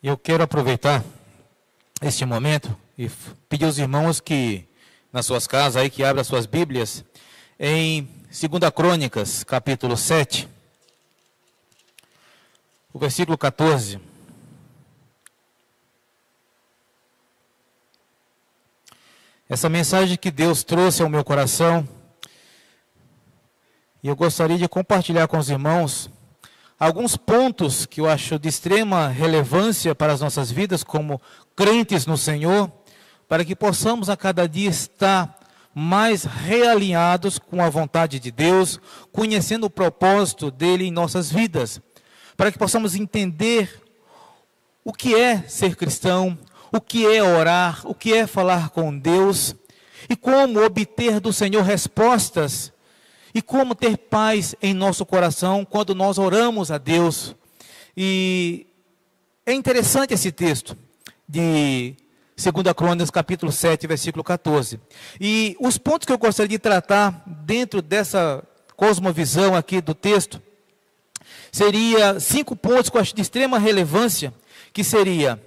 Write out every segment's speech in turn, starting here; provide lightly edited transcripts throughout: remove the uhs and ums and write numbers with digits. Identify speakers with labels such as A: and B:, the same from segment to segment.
A: Eu quero aproveitar este momento e pedir aos irmãos que, nas suas casas, aí, que abram as suas Bíblias, em 2 Crônicas, capítulo 7, o versículo 14. Essa mensagem que Deus trouxe ao meu coração, e eu gostaria de compartilhar com os irmãos alguns pontos que eu acho de extrema relevância para as nossas vidas como crentes no Senhor, para que possamos a cada dia estar mais realinhados com a vontade de Deus, conhecendo o propósito dele em nossas vidas, para que possamos entender o que é ser cristão, o que é orar, o que é falar com Deus, e como obter do Senhor respostas, e como ter paz em nosso coração quando nós oramos a Deus. E é interessante esse texto de 2 Crônicas, capítulo 7, versículo 14. E os pontos que eu gostaria de tratar dentro dessa cosmovisão aqui do texto, seria 5 pontos que eu acho de extrema relevância, que seria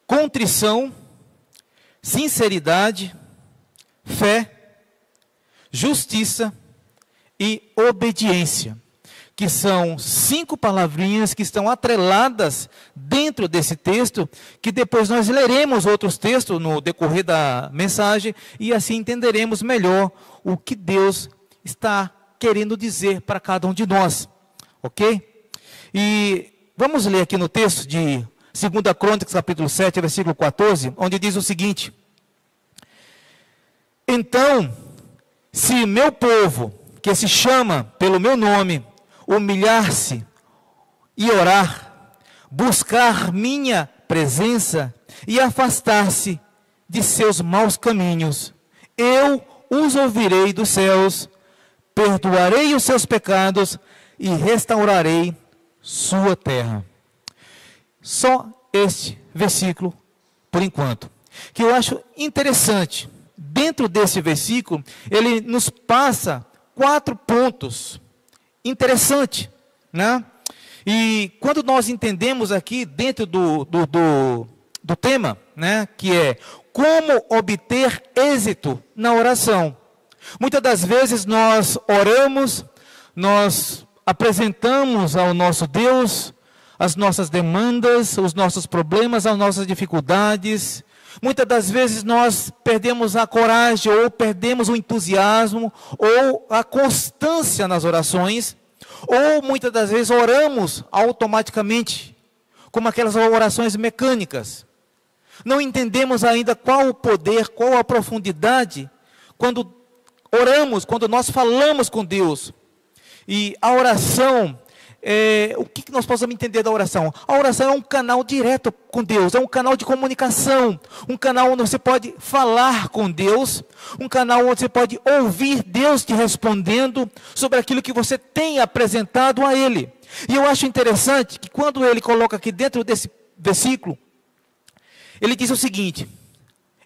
A: contrição, sinceridade, fé, justiça e obediência, que são 5 palavrinhas que estão atreladas dentro desse texto, que depois nós leremos outros textos no decorrer da mensagem, e assim entenderemos melhor o que Deus está querendo dizer para cada um de nós, ok? E vamos ler aqui no texto de 2 Crônicas, capítulo 7, versículo 14, onde diz o seguinte: então, se meu povo, que se chama pelo meu nome, humilhar-se e orar, buscar minha presença e afastar-se de seus maus caminhos, eu os ouvirei dos céus, perdoarei os seus pecados e restaurarei sua terra. Só este versículo, por enquanto, que eu acho interessante. Dentro desse versículo, ele nos passa 4 pontos interessantes, né? E quando nós entendemos aqui dentro do tema, né, que é como obter êxito na oração. Muitas das vezes nós oramos, nós apresentamos ao nosso Deus as nossas demandas, os nossos problemas, as nossas dificuldades. Muitas das vezes nós perdemos a coragem, ou perdemos o entusiasmo, ou a constância nas orações, ou muitas das vezes oramos automaticamente, como aquelas orações mecânicas. Não entendemos ainda qual o poder, qual a profundidade, quando oramos, quando nós falamos com Deus. E a oração, o que nós possamos entender da oração? A oração é um canal direto com Deus, é um canal de comunicação, um canal onde você pode falar com Deus, um canal onde você pode ouvir Deus te respondendo sobre aquilo que você tem apresentado a Ele. E eu acho interessante que quando ele coloca aqui dentro desse versículo, ele diz o seguinte: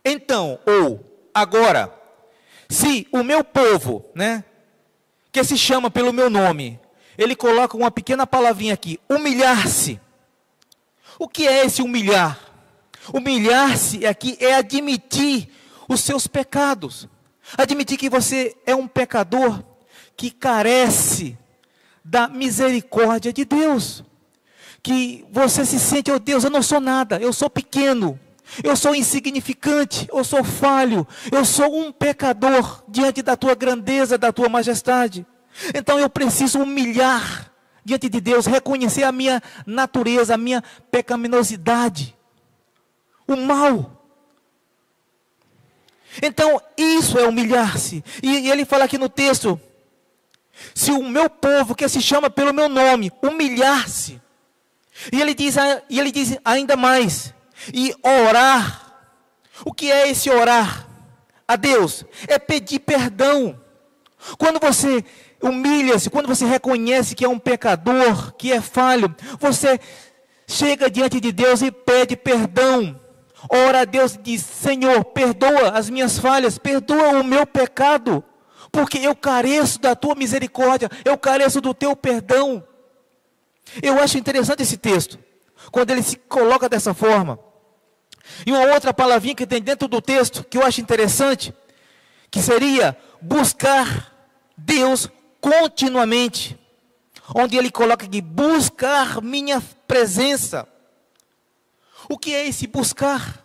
A: então, ou agora, se o meu povo, né, que se chama pelo meu nome, ele coloca uma pequena palavrinha aqui, humilhar-se. O que é esse humilhar? Humilhar-se aqui é admitir os seus pecados. Admitir que você é um pecador que carece da misericórdia de Deus. Que você se sente, oh Deus, eu não sou nada, eu sou pequeno, eu sou insignificante, eu sou falho, eu sou um pecador diante da tua grandeza, da tua majestade. Então eu preciso humilhar diante de Deus, reconhecer a minha natureza, a minha pecaminosidade, o mal. Então isso é humilhar-se. E ele fala aqui no texto: se o meu povo, que se chama pelo meu nome, humilhar-se. E ele diz ainda mais, e orar. O que é esse orar a Deus? É pedir perdão. Quando você humilha-se, quando você reconhece que é um pecador, que é falho, você chega diante de Deus e pede perdão. Ora a Deus e diz: Senhor, perdoa as minhas falhas, perdoa o meu pecado, porque eu careço da tua misericórdia, eu careço do teu perdão. Eu acho interessante esse texto, quando ele se coloca dessa forma. E uma outra palavrinha que tem dentro do texto, que eu acho interessante, que seria buscar Deus continuamente. Onde ele coloca aqui, buscar minha presença. O que é esse buscar?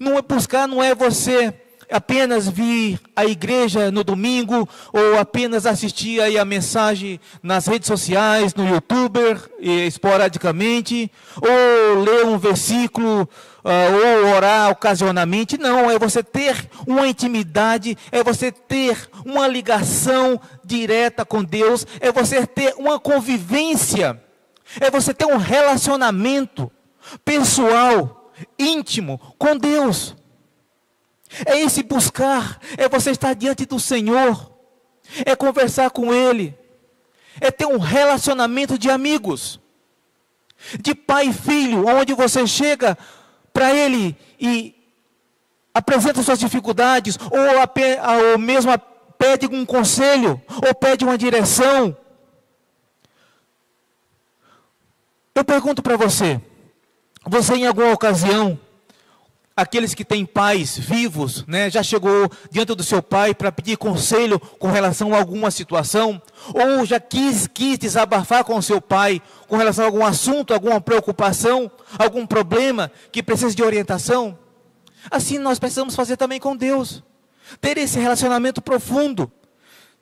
A: Não é buscar, não é você apenas vir à igreja no domingo, ou apenas assistir aí a mensagem nas redes sociais, no YouTube, esporadicamente, ou ler um versículo, ou orar ocasionalmente. Não, é você ter uma intimidade, é você ter uma ligação direta com Deus, é você ter uma convivência, é você ter um relacionamento pessoal, íntimo com Deus. É esse buscar, é você estar diante do Senhor, é conversar com Ele, é ter um relacionamento de amigos, de pai e filho, onde você chega para Ele e apresenta suas dificuldades, ou mesmo pede um conselho, ou pede uma direção. Eu pergunto para você, em alguma ocasião, aqueles que têm pais vivos, né, já chegou diante do seu pai para pedir conselho com relação a alguma situação, ou já quis desabafar com o seu pai com relação a algum assunto, alguma preocupação, algum problema que precisa de orientação? Assim nós precisamos fazer também com Deus, ter esse relacionamento profundo,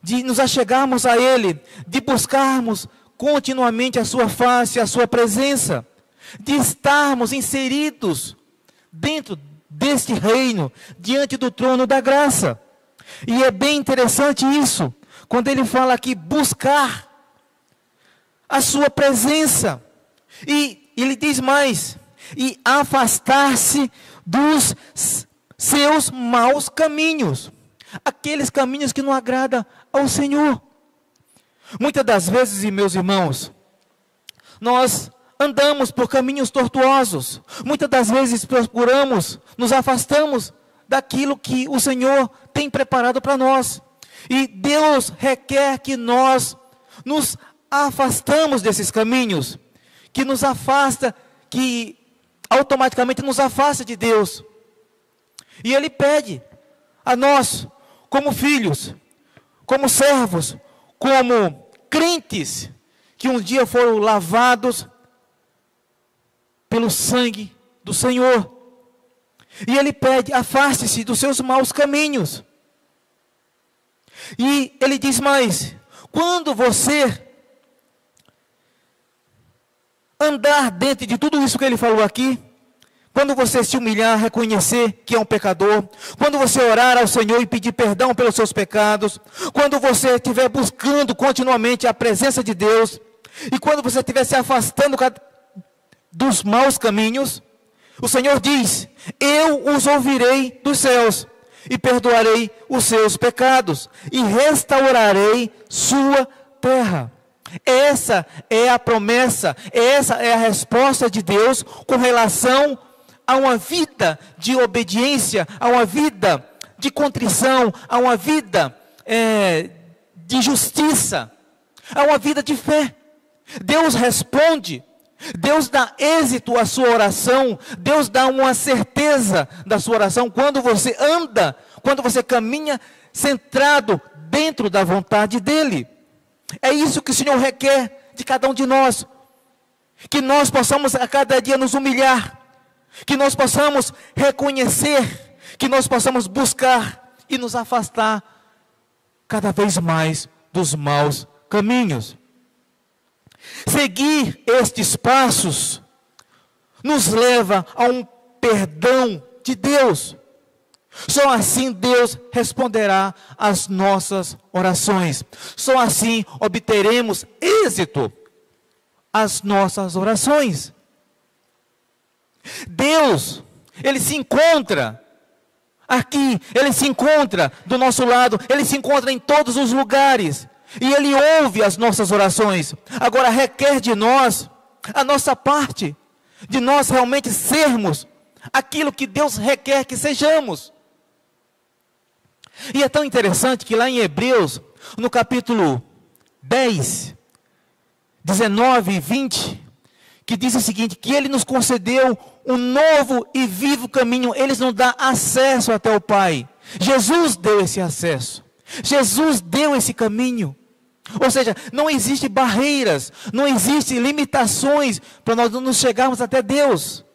A: de nos achegarmos a Ele, de buscarmos continuamente a sua face, a sua presença, de estarmos inseridos dentro deste reino, diante do trono da graça. E é bem interessante isso, quando ele fala aqui, buscar a sua presença. E ele diz mais, e afastar-se dos seus maus caminhos, aqueles caminhos que não agradam ao Senhor. Muitas das vezes, meus irmãos, nós andamos por caminhos tortuosos. Muitas das vezes nos afastamos daquilo que o Senhor tem preparado para nós. E Deus requer que nós nos afastamos desses caminhos, que nos afasta, que automaticamente nos afasta de Deus. E Ele pede a nós, como filhos, como servos, como crentes, que um dia foram lavados pelo sangue do Senhor. E Ele pede, afaste-se dos seus maus caminhos. E Ele diz mais, quando você andar dentro de tudo isso que Ele falou aqui, quando você se humilhar, reconhecer que é um pecador, quando você orar ao Senhor e pedir perdão pelos seus pecados, quando você estiver buscando continuamente a presença de Deus, e quando você estiver se afastando dos maus caminhos, o Senhor diz, eu os ouvirei dos céus, e perdoarei os seus pecados, e restaurarei sua terra. Essa é a promessa, essa é a resposta de Deus com relação a uma vida de obediência, a uma vida de contrição, a uma vida de justiça, a uma vida de fé. Deus responde, Deus dá êxito à sua oração, Deus dá uma certeza da sua oração quando você anda, quando você caminha centrado dentro da vontade dEle. É isso que o Senhor requer de cada um de nós, que nós possamos a cada dia nos humilhar, que nós possamos reconhecer, que nós possamos buscar e nos afastar cada vez mais dos maus caminhos. Seguir estes passos nos leva a um perdão de Deus. Só assim Deus responderá às nossas orações. Só assim obteremos êxito às nossas orações. Deus, Ele se encontra aqui, Ele se encontra do nosso lado, Ele se encontra em todos os lugares. E Ele ouve as nossas orações. Agora requer de nós a nossa parte, de nós realmente sermos aquilo que Deus requer que sejamos. E é tão interessante que lá em Hebreus, no capítulo 10, 19 e 20, que diz o seguinte, que Ele nos concedeu um novo e vivo caminho. Ele nos dá acesso até o Pai. Jesus deu esse acesso. Jesus deu esse caminho. Ou seja, não existe barreiras, não existem limitações para nós nos chegarmos até Deus.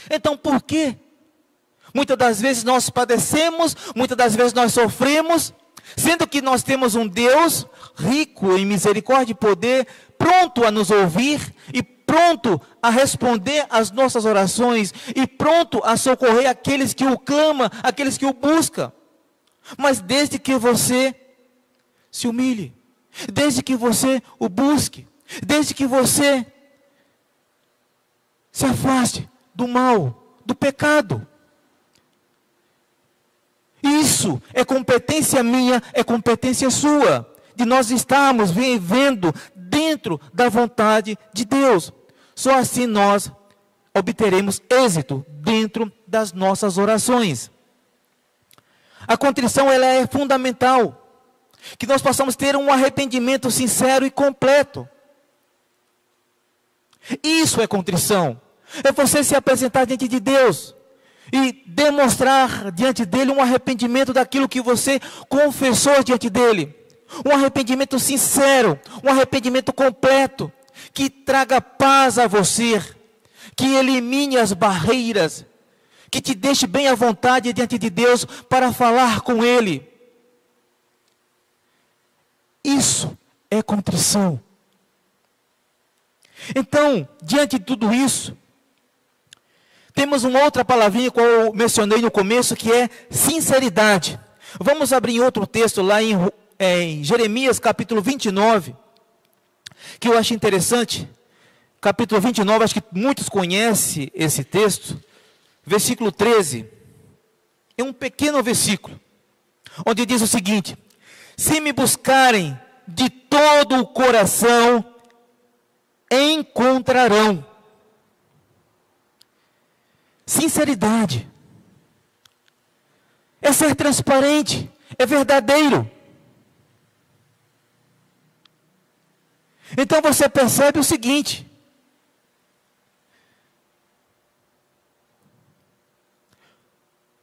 A: Então, por quê? Muitas das vezes nós padecemos, muitas das vezes nós sofremos, sendo que nós temos um Deus rico em misericórdia e poder, pronto a nos ouvir e pronto a responder às nossas orações e pronto a socorrer aqueles que o clamam, aqueles que o buscam. Mas desde que você se humilhe, desde que você o busque, desde que você se afaste do mal, do pecado. Isso é competência minha, é competência sua, de nós estarmos vivendo dentro da vontade de Deus. Só assim nós obteremos êxito dentro das nossas orações. A contrição, ela é fundamental, que nós possamos ter um arrependimento sincero e completo. Isso é contrição, é você se apresentar diante de Deus e demonstrar diante dele um arrependimento daquilo que você confessou diante dele. Um arrependimento sincero, um arrependimento completo, que traga paz a você, que elimine as barreiras, que te deixe bem à vontade diante de Deus para falar com Ele. Isso é contrição. Então, diante de tudo isso, temos uma outra palavrinha que eu mencionei no começo, que é sinceridade. Vamos abrir outro texto lá em Jeremias capítulo 29, que eu acho interessante. Capítulo 29, acho que muitos conhecem esse texto. Versículo 13. É um pequeno versículo, onde diz o seguinte: se me buscarem de todo o coração, encontrarão. Sinceridade é ser transparente, é verdadeiro. Então você percebe o seguinte: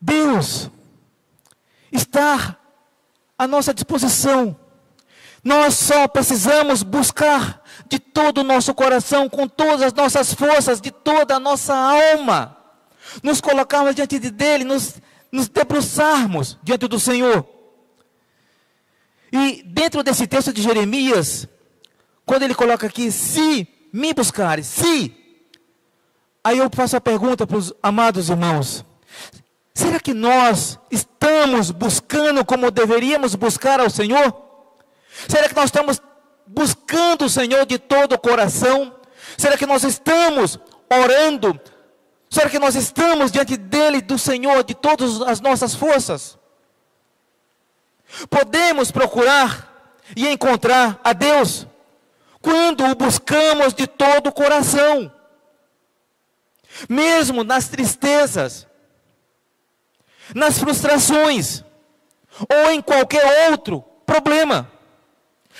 A: Deus está à nossa disposição. Nós só precisamos buscar de todo o nosso coração, com todas as nossas forças, de toda a nossa alma, nos colocarmos diante dele, nos debruçarmos diante do Senhor. E dentro desse texto de Jeremias, quando ele coloca aqui, se me buscares, aí eu faço a pergunta para os amados irmãos: será que nós estamos buscando como deveríamos buscar ao Senhor? Será que nós estamos buscando o Senhor de todo o coração? Será que nós estamos orando? Será que nós estamos diante dele, do Senhor, de todas as nossas forças? Podemos procurar e encontrar a Deus quando o buscamos de todo o coração, mesmo nas tristezas, nas frustrações, ou em qualquer outro problema.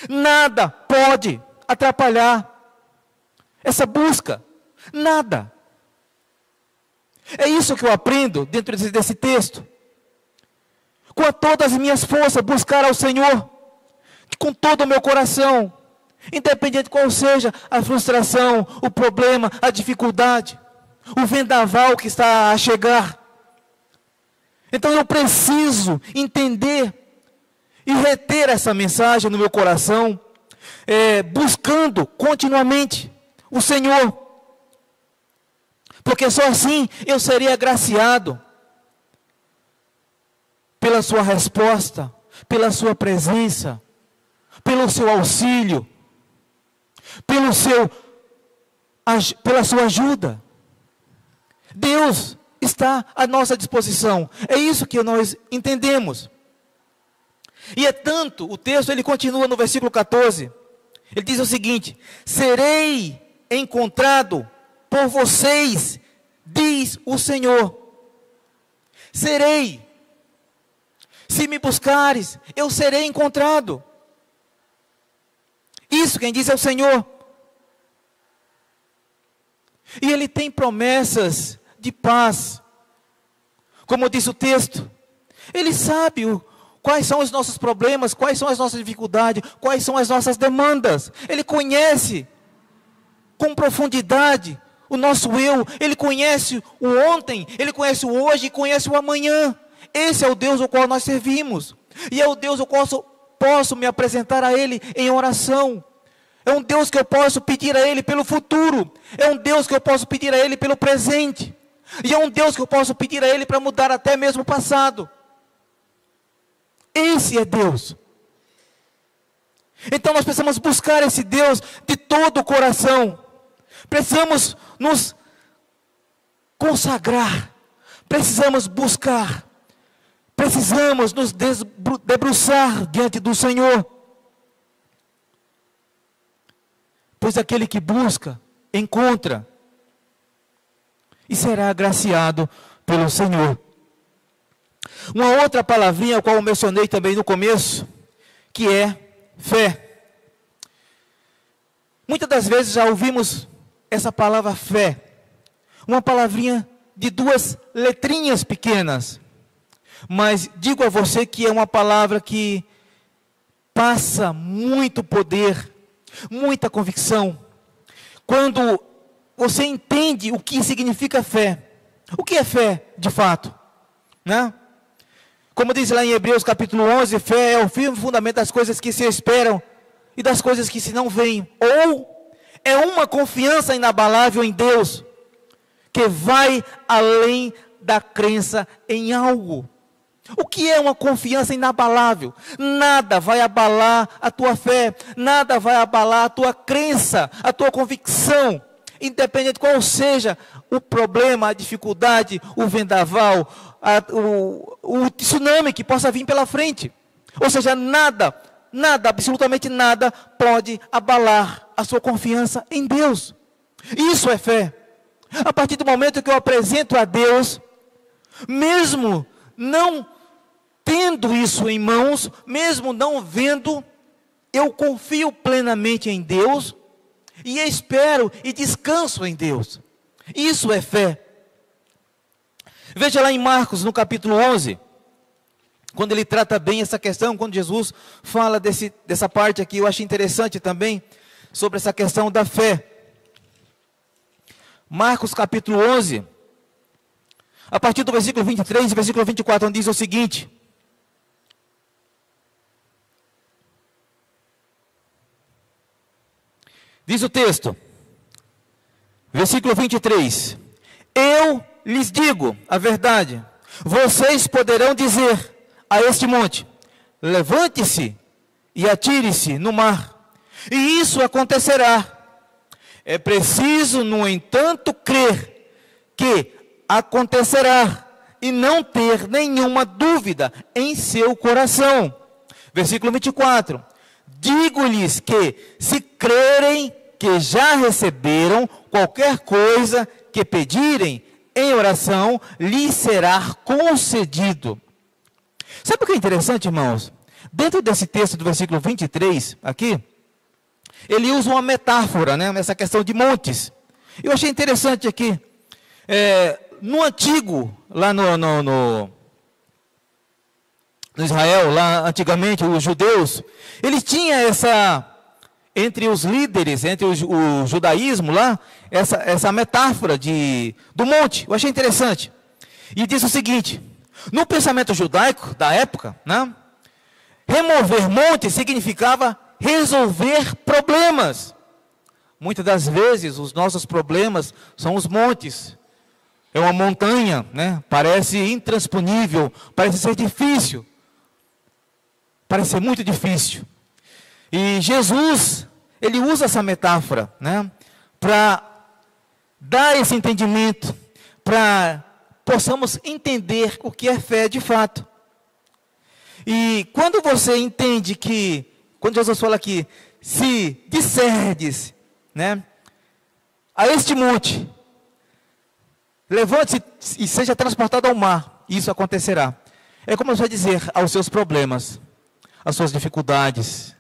A: Nada pode atrapalhar essa busca, nada. É isso que eu aprendo dentro desse texto. Com todas as minhas forças, buscar ao Senhor, com todo o meu coração, independente qual seja a frustração, o problema, a dificuldade, o vendaval que está a chegar. Então eu preciso entender e reter essa mensagem no meu coração, buscando continuamente o Senhor. Porque só assim eu serei agraciado pela sua resposta, pela sua presença, pelo seu auxílio, pela sua ajuda. Deus está à nossa disposição. É isso que nós entendemos. E é tanto, o texto ele continua no versículo 14. Ele diz o seguinte: serei encontrado por vocês, diz o Senhor. Serei. Se me buscares, eu serei encontrado. Isso quem diz é o Senhor. E Ele tem promessas de paz. Como diz o texto, Ele sabe quais são os nossos problemas, quais são as nossas dificuldades, quais são as nossas demandas. Ele conhece com profundidade o nosso eu. Ele conhece o ontem, Ele conhece o hoje e conhece o amanhã. Esse é o Deus ao qual nós servimos. E é o Deus ao qual posso me apresentar a Ele em oração. É um Deus que eu posso pedir a Ele pelo futuro. É um Deus que eu posso pedir a Ele pelo presente. E é um Deus que eu posso pedir a Ele para mudar até mesmo o passado. Esse é Deus. Então nós precisamos buscar esse Deus de todo o coração. Precisamos nos consagrar. Precisamos buscar. Precisamos nos debruçar diante do Senhor. Pois aquele que busca, encontra. E será agraciado pelo Senhor. Uma outra palavrinha, a qual eu mencionei também no começo, que é fé. Muitas das vezes já ouvimos essa palavra fé. Uma palavrinha de duas letrinhas pequenas. Mas digo a você que é uma palavra que passa muito poder, muita convicção. Quando você entende o que significa fé. O que é fé, de fato? Né? Como diz lá em Hebreus capítulo 11, fé é o firme fundamento das coisas que se esperam e das coisas que se não veem. Ou é uma confiança inabalável em Deus, que vai além da crença em algo. O que é uma confiança inabalável? Nada vai abalar a tua fé, nada vai abalar a tua crença, a tua convicção, independente de qual seja o problema, a dificuldade, o vendaval, o tsunami que possa vir pela frente. Ou seja, nada, absolutamente nada pode abalar a sua confiança em Deus. Isso é fé. A partir do momento que eu apresento a Deus, mesmo não tendo isso em mãos, mesmo não vendo, eu confio plenamente em Deus e espero e descanso em Deus. Isso é fé. Veja lá em Marcos, no capítulo 11, quando ele trata bem essa questão, quando Jesus fala dessa parte aqui, eu achei interessante também, sobre essa questão da fé. Marcos capítulo 11, a partir do versículo 23 e versículo 24, onde diz o seguinte: diz o texto, versículo 23, eu lhes digo a verdade, vocês poderão dizer a este monte, levante-se e atire-se no mar, e isso acontecerá. É preciso, no entanto, crer que acontecerá e não ter nenhuma dúvida em seu coração. Versículo 24. Digo-lhes que, se crerem que já receberam qualquer coisa que pedirem em oração, lhes será concedido. Sabe o que é interessante, irmãos? Dentro desse texto do versículo 23, aqui, ele usa uma metáfora, né, nessa questão de montes. Eu achei interessante aqui, no antigo, lá no Israel, lá antigamente, os judeus, eles tinham entre os líderes, entre o judaísmo lá, essa metáfora do monte. Eu achei interessante. E diz o seguinte, no pensamento judaico da época, né, remover montes significava resolver problemas. Muitas das vezes os nossos problemas são os montes. É uma montanha, né? Parece intransponível, parece ser difícil. Parece ser muito difícil. E Jesus, ele usa essa metáfora, né, para dar esse entendimento, para possamos entender o que é fé de fato. E quando você entende que, quando Jesus fala aqui, se disserdes, né, a este monte, levante-se e seja transportado ao mar, isso acontecerá. É como você vai dizer aos seus problemas, às suas dificuldades,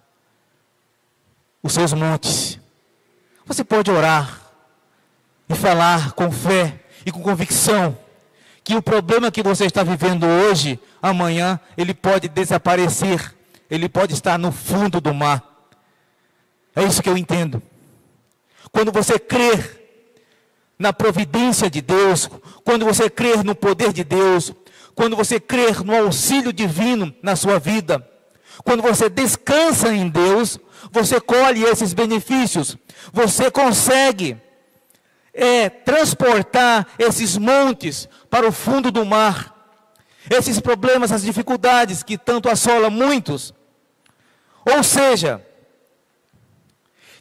A: os seus montes. Você pode orar, e falar com fé e com convicção que o problema que você está vivendo hoje, amanhã, ele pode desaparecer. Ele pode estar no fundo do mar. É isso que eu entendo. Quando você crer na providência de Deus, quando você crer no poder de Deus, quando você crer no auxílio divino na sua vida, quando você descansa em Deus, você colhe esses benefícios. Você consegue transportar esses montes para o fundo do mar. Esses problemas, as dificuldades que tanto assolam muitos. Ou seja,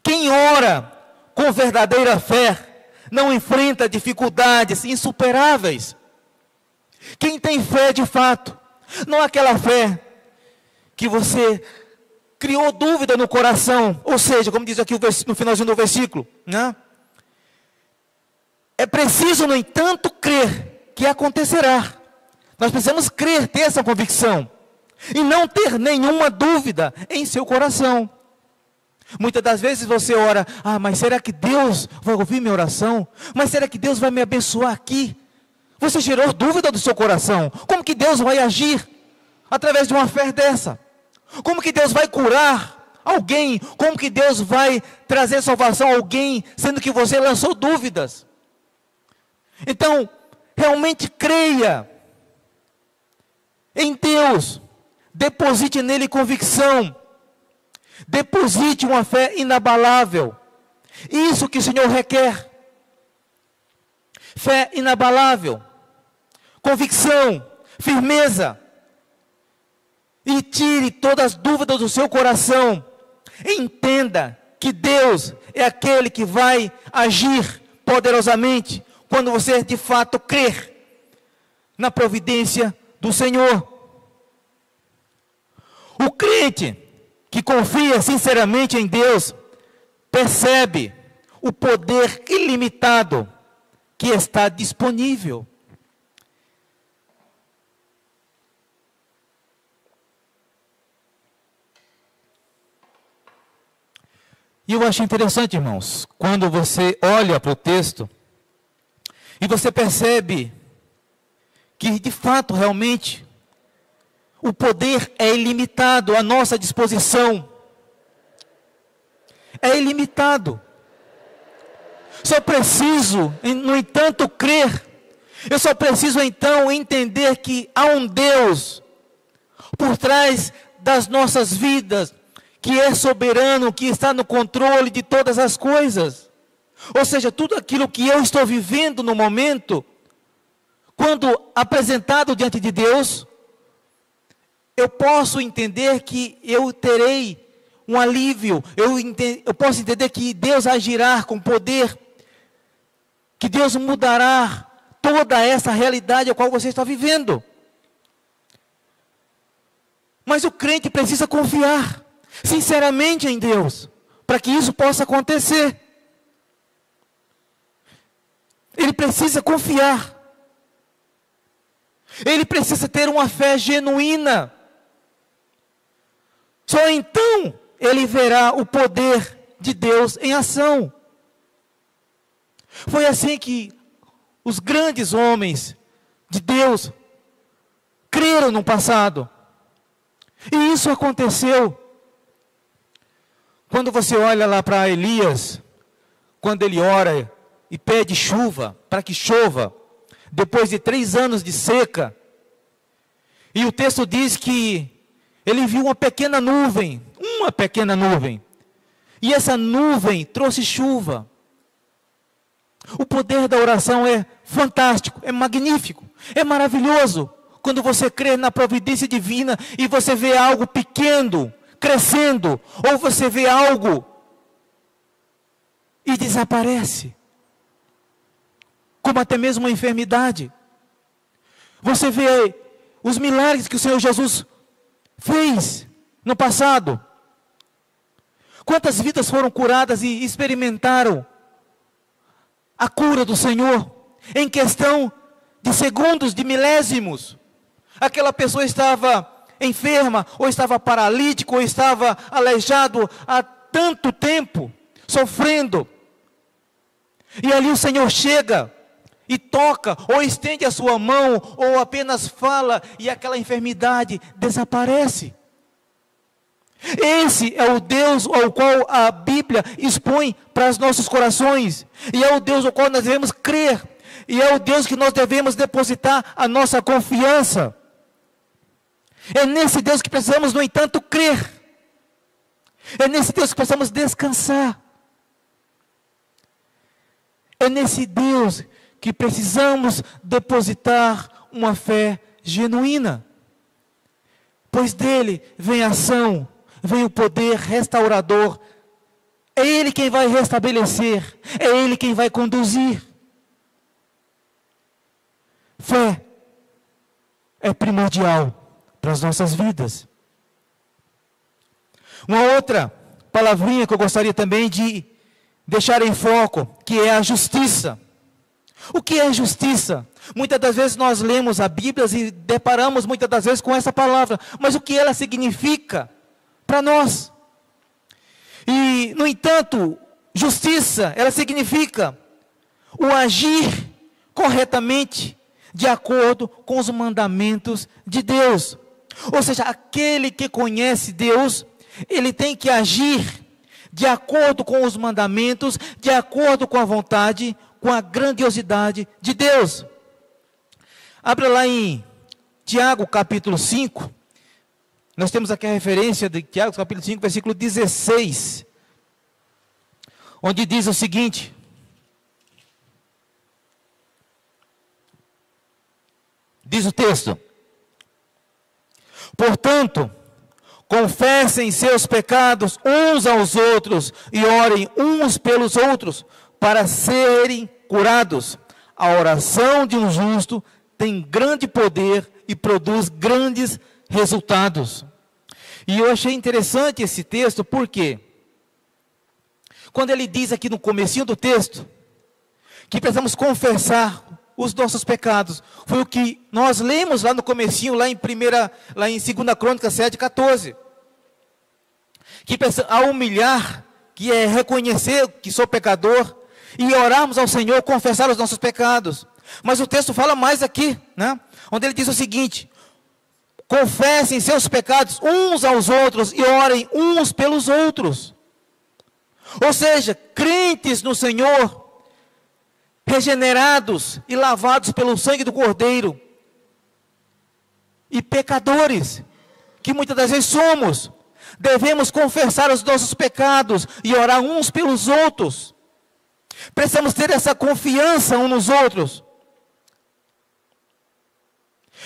A: quem ora com verdadeira fé não enfrenta dificuldades insuperáveis. Quem tem fé de fato, não aquela fé que você criou dúvida no coração, ou seja, como diz aqui no finalzinho do versículo, né? É preciso, no entanto, crer que acontecerá. Nós precisamos crer, ter essa convicção, e não ter nenhuma dúvida em seu coração. Muitas das vezes você ora, mas será que Deus vai ouvir minha oração? Mas será que Deus vai me abençoar aqui? Você gerou dúvida do seu coração. Como que Deus vai agir através de uma fé dessa? Como que Deus vai curar alguém? Como que Deus vai trazer salvação a alguém, sendo que você lançou dúvidas? Então, realmente creia em Deus. Deposite nele convicção. Deposite uma fé inabalável. Isso que o Senhor requer. Fé inabalável. Convicção. Firmeza. E tire todas as dúvidas do seu coração. Entenda que Deus é aquele que vai agir poderosamente quando você de fato crer na providência do Senhor. O crente que confia sinceramente em Deus percebe o poder ilimitado que está disponível. E eu acho interessante, irmãos, quando você olha para o texto e você percebe que, de fato, realmente, o poder é ilimitado à nossa disposição. É ilimitado. Só preciso, no entanto, crer. Eu só preciso, então, entender que há um Deus por trás das nossas vidas, que é soberano, que está no controle de todas as coisas. Ou seja, tudo aquilo que eu estou vivendo no momento, quando apresentado diante de Deus, eu posso entender que eu terei um alívio, eu posso entender que Deus agirá com poder, que Deus mudará toda essa realidade a qual você está vivendo. Mas o crente precisa confiar sinceramente em Deus, para que isso possa acontecer. Ele precisa confiar. Ele precisa ter uma fé genuína. Só então ele verá o poder de Deus em ação. Foi assim que os grandes homens de Deus creram no passado. E isso aconteceu. Quando você olha lá para Elias, quando ele ora e pede chuva, para que chova, depois de 3 anos de seca, e o texto diz que ele viu uma pequena nuvem, e essa nuvem trouxe chuva. O poder da oração é fantástico, é magnífico, é maravilhoso, quando você crê na providência divina, e você vê algo pequeno, crescendo, ou você vê algo e desaparece, como até mesmo uma enfermidade. Você vê os milagres que o Senhor Jesus fez no passado. Quantas vidas foram curadas e experimentaram a cura do Senhor em questão de segundos, de milésimos? Aquela pessoa estava enferma, ou estava paralítico, ou estava aleijado há tanto tempo, sofrendo. E ali o Senhor chega e toca, ou estende a sua mão, ou apenas fala, e aquela enfermidade desaparece. Esse é o Deus ao qual a Bíblia expõe para os nossos corações, e é o Deus ao qual nós devemos crer, e é o Deus que nós devemos depositar a nossa confiança. É nesse Deus que precisamos, no entanto, crer. É nesse Deus que precisamos descansar. É nesse Deus que precisamos depositar uma fé genuína. Pois dele vem a ação, vem o poder restaurador. É ele quem vai restabelecer, é ele quem vai conduzir. Fé é primordial para as nossas vidas. Uma outra palavrinha que eu gostaria também de deixar em foco, que é a justiça. O que é justiça? Muitas das vezes nós lemos a Bíblia e deparamos muitas das vezes com essa palavra, mas o que ela significa para nós? E, no entanto, justiça, ela significa o agir corretamente de acordo com os mandamentos de Deus. Ou seja, aquele que conhece Deus, ele tem que agir de acordo com os mandamentos, de acordo com a vontade, com a grandiosidade de Deus. Abra lá em Tiago capítulo 5, nós temos aqui a referência de Tiago capítulo 5, versículo 16, onde diz o seguinte: diz o texto: portanto, confessem seus pecados uns aos outros e orem uns pelos outros para serem curados. A oração de um justo tem grande poder e produz grandes resultados. E eu achei interessante esse texto, porque quando ele diz aqui no comecinho do texto que precisamos confessar os nossos pecados, foi o que nós lemos lá no comecinho, lá em 2 Crônicas 7:14. Que a humilhar, que é reconhecer que sou pecador, e orarmos ao Senhor, confessar os nossos pecados. Mas o texto fala mais aqui, né? Onde ele diz o seguinte: confessem seus pecados uns aos outros e orem uns pelos outros. Ou seja, crentes no Senhor, regenerados e lavados pelo sangue do Cordeiro, e pecadores, que muitas das vezes somos, devemos confessar os nossos pecados e orar uns pelos outros. Precisamos ter essa confiança uns nos outros.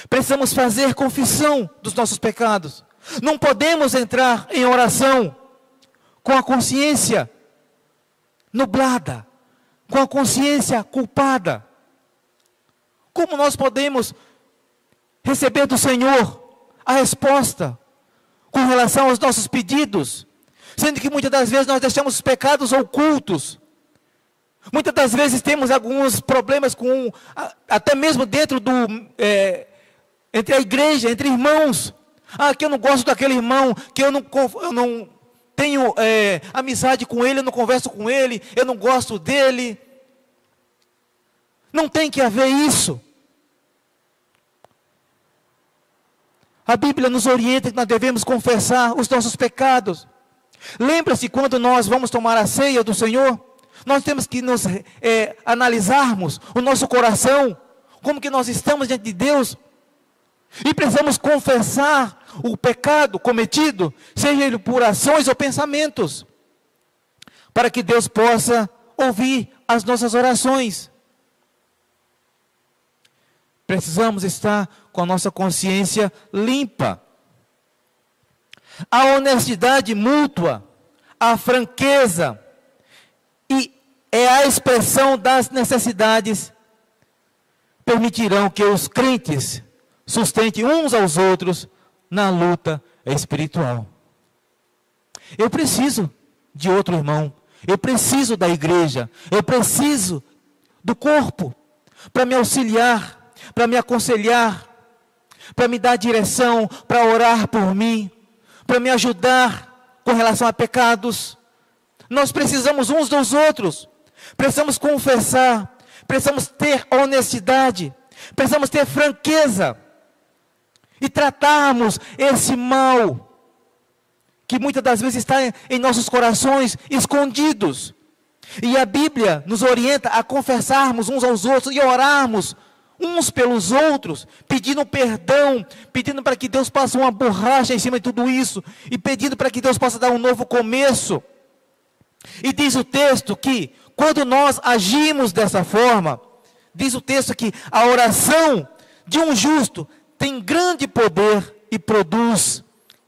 A: Precisamos fazer confissão dos nossos pecados. Não podemos entrar em oração com a consciência nublada, com a consciência culpada. Como nós podemos receber do Senhor a resposta com relação aos nossos pedidos, sendo que muitas das vezes nós deixamos os pecados ocultos? Muitas das vezes temos alguns problemas até mesmo dentro entre a igreja, entre irmãos. Que eu não gosto daquele irmão, que eu não tenho amizade com ele, eu não converso com ele, eu não gosto dele. Não tem que haver isso. A Bíblia nos orienta que nós devemos confessar os nossos pecados. Lembra-se quando nós vamos tomar a ceia do Senhor? Nós temos que nos analisarmos o nosso coração, como que nós estamos diante de Deus, e precisamos confessar o pecado cometido, seja ele por ações ou pensamentos, para que Deus possa ouvir as nossas orações. Precisamos estar com a nossa consciência limpa. A honestidade mútua, a franqueza, e é a expressão das necessidades, permitirão que os crentes sustentem uns aos outros na luta espiritual. Eu preciso de outro irmão, eu preciso da igreja, eu preciso do corpo, para me auxiliar, para me aconselhar, para me dar direção, para orar por mim, para me ajudar com relação a pecados. Nós precisamos uns dos outros. Precisamos confessar, precisamos ter honestidade, precisamos ter franqueza e tratarmos esse mal que muitas das vezes está em nossos corações escondidos. E a Bíblia nos orienta a confessarmos uns aos outros e orarmos uns pelos outros, pedindo perdão, pedindo para que Deus passe uma borracha em cima de tudo isso, e pedindo para que Deus possa dar um novo começo. E diz o texto que, quando nós agimos dessa forma, diz o texto que a oração de um justo tem grande poder e produz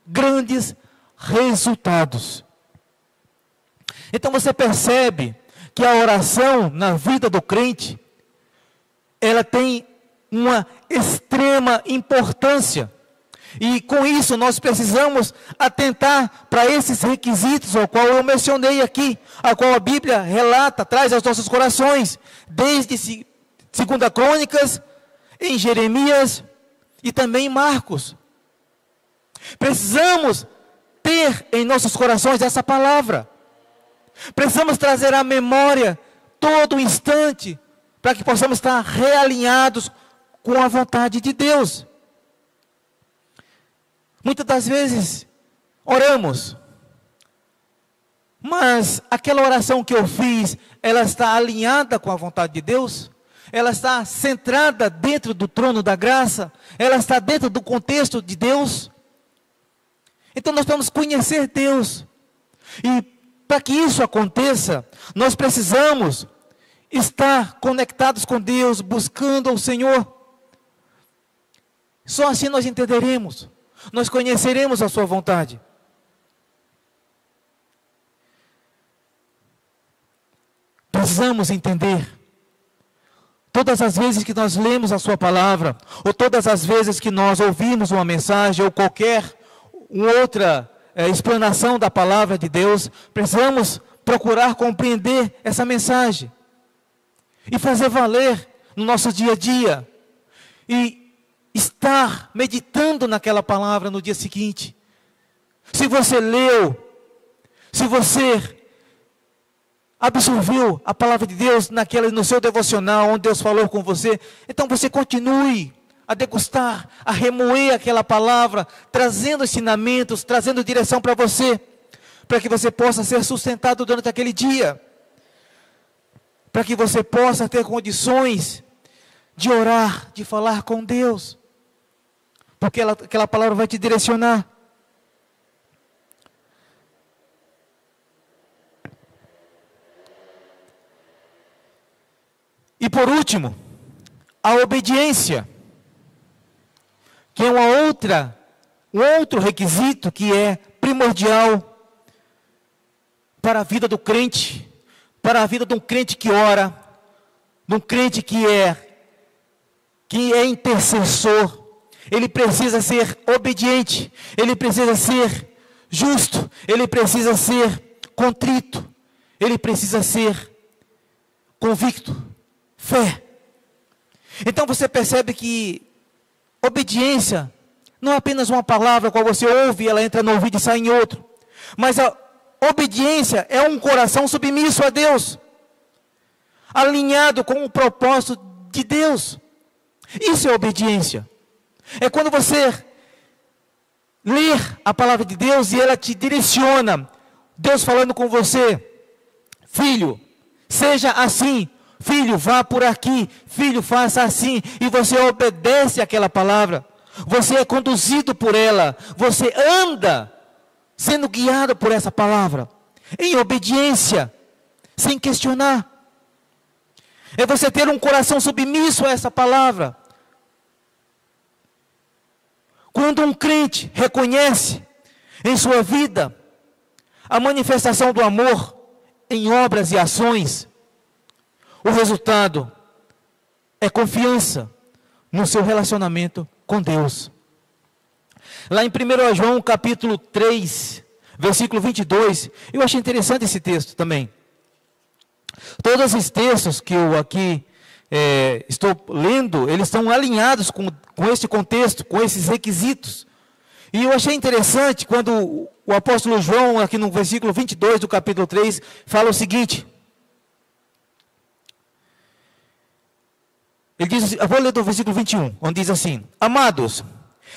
A: grandes resultados. Então você percebe que a oração na vida do crente, ela tem uma extrema importância. E com isso nós precisamos atentar para esses requisitos, ao qual eu mencionei aqui, a qual a Bíblia relata, traz aos nossos corações, desde 2 Crônicas, em Jeremias e também em Marcos. Precisamos ter em nossos corações essa palavra. Precisamos trazer à memória todo instante, para que possamos estar realinhados com a vontade de Deus. Muitas das vezes oramos, mas aquela oração que eu fiz, ela está alinhada com a vontade de Deus? Ela está centrada dentro do trono da graça? Ela está dentro do contexto de Deus? Então nós vamos conhecer Deus. E para que isso aconteça, nós precisamos estar conectados com Deus, buscando ao Senhor. Só assim nós entenderemos, nós conheceremos a sua vontade. Precisamos entender, todas as vezes que nós lemos a sua palavra, ou todas as vezes que nós ouvimos uma mensagem, ou qualquer outra explanação da palavra de Deus, precisamos procurar compreender essa mensagem e fazer valer no nosso dia a dia, e estar meditando naquela palavra no dia seguinte. Se você leu, se você absorveu a palavra de Deus no seu devocional, onde Deus falou com você, então você continue a degustar, a remoer aquela palavra, trazendo ensinamentos, trazendo direção para você, para que você possa ser sustentado durante aquele dia, para que você possa ter condições de orar, de falar com Deus, porque aquela palavra vai te direcionar. E por último, a obediência, que é um outro requisito que é primordial para a vida do crente, para a vida de um crente que ora, de um crente que é intercessor. Ele precisa ser obediente, ele precisa ser justo, ele precisa ser contrito, ele precisa ser convicto, fé. Então você percebe que obediência não é apenas uma palavra qual você ouve e ela entra no ouvido e sai em outro, mas a obediência é um coração submisso a Deus, alinhado com o propósito de Deus. Isso é obediência. É quando você lê a palavra de Deus e ela te direciona, Deus falando com você: filho, seja assim, filho, vá por aqui, filho, faça assim, e você obedece àquela palavra, você é conduzido por ela, você anda sendo guiado por essa palavra, em obediência, sem questionar. É você ter um coração submisso a essa palavra. Quando um crente reconhece em sua vida a manifestação do amor em obras e ações, o resultado é confiança no seu relacionamento com Deus. Lá em 1 João capítulo 3, versículo 22, eu achei interessante esse texto também. Todos esses textos que eu aqui estou lendo, eles estão alinhados com esse contexto, com esses requisitos. E eu achei interessante quando o apóstolo João, aqui no versículo 22 do capítulo 3, fala o seguinte: Ele diz, eu vou ler do versículo 21, onde diz assim: amados,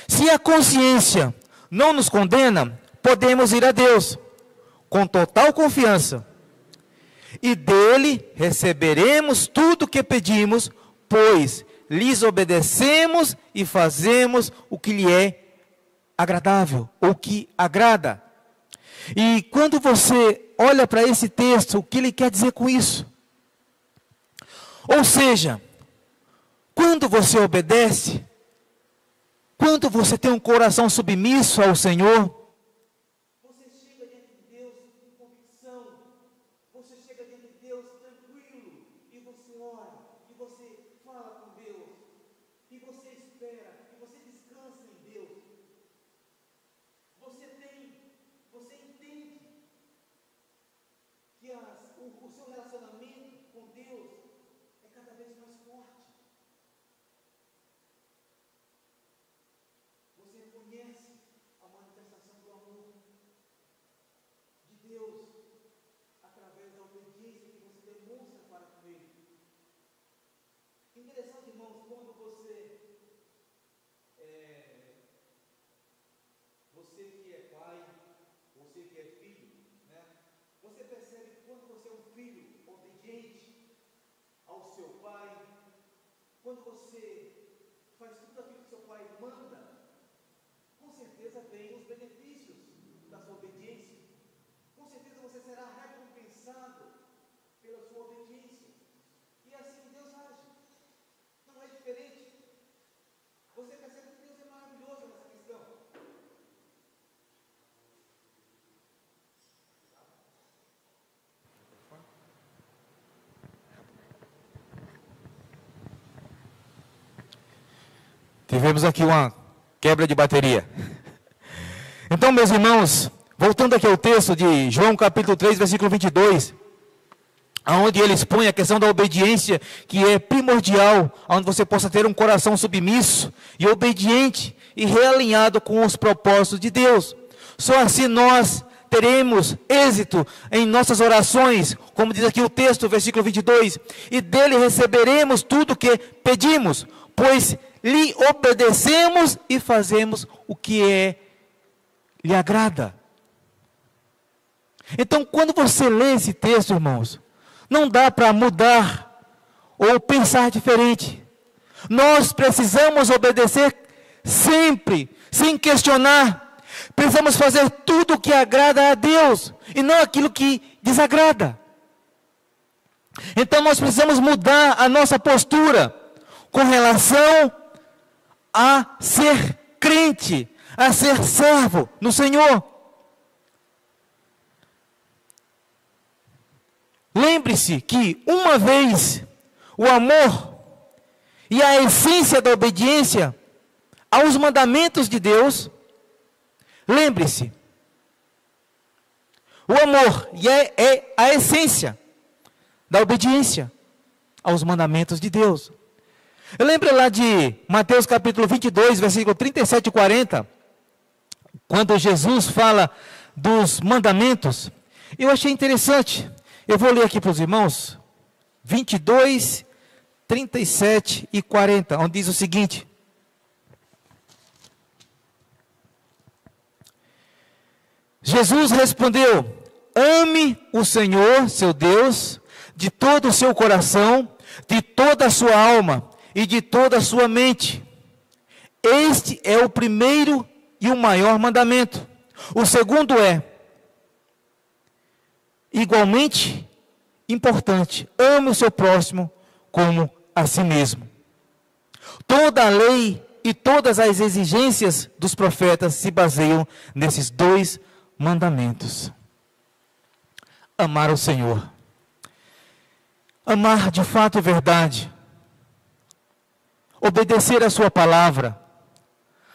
A: se a consciência não nos condena, podemos ir a Deus com total confiança, e dele receberemos tudo o que pedimos, pois lhes obedecemos e fazemos o que lhe é agradável, ou que agrada. E quando você olha para esse texto, o que ele quer dizer com isso? Ou seja, quando você obedece, quando você tem um coração submisso ao Senhor, você chega diante de Deus com convicção, você chega diante de Deus tranquilo, e você ora, e você fala com Deus, e você espera, e você descansa em Deus. Você entende que o seu relacionamento com Deus é cada vez mais forte. Você reconhece a manifestação do amor de Deus através da obediência que você demonstra para com Ele. Interessante, irmãos, quando você que é pai, você que é filho, né? Você percebe que quando você é um filho obediente ao seu pai, quando você faz tudo aquilo que seu pai manda, com certeza vem os benefícios da sua obediência. Com certeza você será recompensado pela sua obediência. E assim Deus age. Não é diferente. Você percebe que Deus é maravilhoso nessa questão. Tivemos aqui uma quebra de bateria. Então, meus irmãos, voltando aqui ao texto de João capítulo 3, versículo 22, onde ele expõe a questão da obediência, que é primordial, onde você possa ter um coração submisso e obediente e realinhado com os propósitos de Deus. Só assim nós teremos êxito em nossas orações, como diz aqui o texto, versículo 22, e dele receberemos tudo o que pedimos, pois lhe obedecemos e fazemos o que lhe agrada. Então, quando você lê esse texto, irmãos, não dá para mudar ou pensar diferente. Nós precisamos obedecer sempre, sem questionar. Precisamos fazer tudo o que agrada a Deus e não aquilo que desagrada. Então, nós precisamos mudar a nossa postura com relação a ser crente, a ser servo no Senhor. Lembre-se que uma vez o amor e a essência da obediência aos mandamentos de Deus, lembre-se, o amor é a essência da obediência aos mandamentos de Deus. Eu lembro lá de Mateus capítulo 22, versículo 37 e 40, quando Jesus fala dos mandamentos. Eu achei interessante. Eu vou ler aqui para os irmãos, 22, 37 e 40, onde diz o seguinte: Jesus respondeu: ame o Senhor, seu Deus, de todo o seu coração, de toda a sua alma e de toda a sua mente. Este é o primeiro e o maior mandamento. O segundo é igualmente importante: ame o seu próximo como a si mesmo. Toda a lei e todas as exigências dos profetas se baseiam nesses dois mandamentos. Amar o Senhor. Amar de fato e verdade. Obedecer a sua palavra.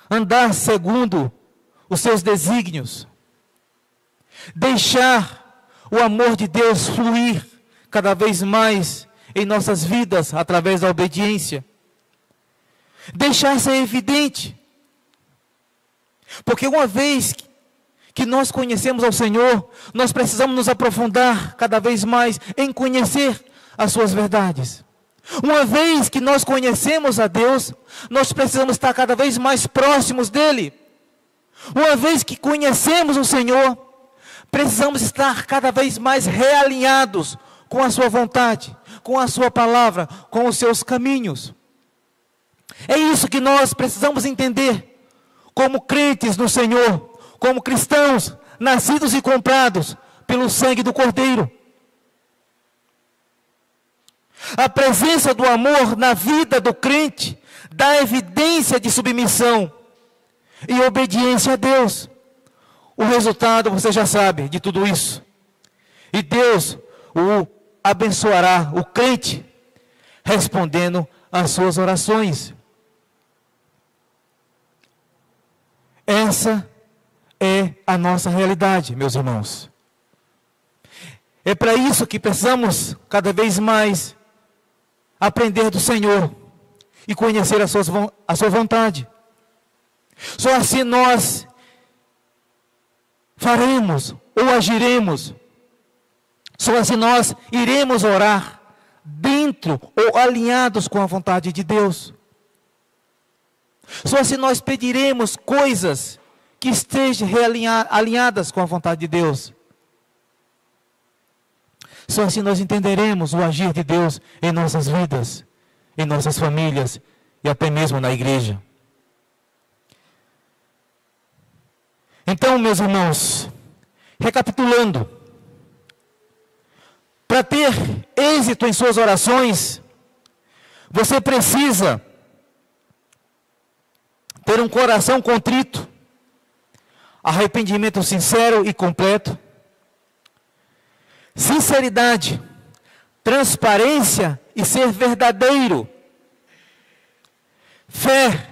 A: Andar segundo os seus desígnios. Deixar o amor de Deus fluir cada vez mais em nossas vidas através da obediência. Deixar ser evidente. Porque uma vez que nós conhecemos ao Senhor, nós precisamos nos aprofundar cada vez mais em conhecer as suas verdades. Uma vez que nós conhecemos a Deus, nós precisamos estar cada vez mais próximos dEle. Uma vez que conhecemos o Senhor, precisamos estar cada vez mais realinhados com a sua vontade, com a sua palavra, com os seus caminhos. É isso que nós precisamos entender, como crentes no Senhor, como cristãos, nascidos e comprados pelo sangue do Cordeiro. A presença do amor na vida do crente dá evidência de submissão e obediência a Deus. O resultado você já sabe de tudo isso. E Deus o abençoará, o crente, respondendo às suas orações. Essa é a nossa realidade, meus irmãos. É para isso que precisamos cada vez mais aprender do Senhor e conhecer a sua vontade. Só assim nós faremos ou agiremos. Só assim nós iremos orar dentro ou alinhados com a vontade de Deus. Só assim nós pediremos coisas que estejam alinhadas com a vontade de Deus. Só assim nós entenderemos o agir de Deus em nossas vidas, em nossas famílias e até mesmo na igreja. Então, meus irmãos, recapitulando, para ter êxito em suas orações, você precisa ter um coração contrito, arrependimento sincero e completo, sinceridade, transparência e ser verdadeiro, fé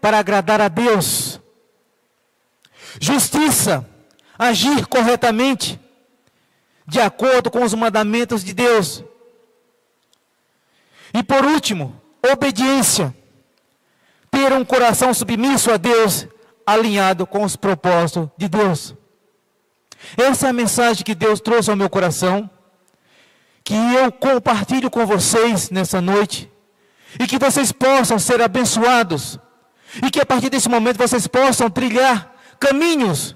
A: para agradar a Deus, justiça, agir corretamente, de acordo com os mandamentos de Deus, e por último, obediência, ter um coração submisso a Deus, alinhado com os propósitos de Deus. Essa é a mensagem que Deus trouxe ao meu coração, que eu compartilho com vocês nessa noite, e que vocês possam ser abençoados, e que a partir desse momento vocês possam trilhar caminhos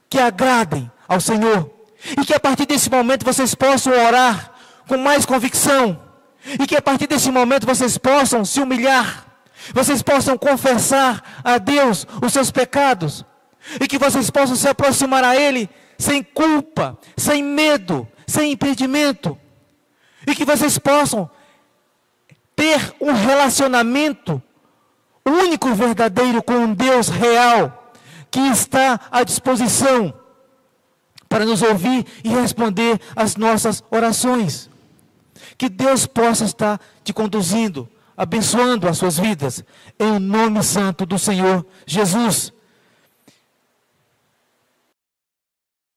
A: que agradem ao Senhor, e que a partir desse momento vocês possam orar com mais convicção, e que a partir desse momento vocês possam se humilhar, vocês possam confessar a Deus os seus pecados, e que vocês possam se aproximar a Ele sem culpa, sem medo, sem impedimento, e que vocês possam ter um relacionamento único e verdadeiro com um Deus real, que está à disposição para nos ouvir e responder às nossas orações. Que Deus possa estar te conduzindo, abençoando as suas vidas, em nome santo do Senhor Jesus.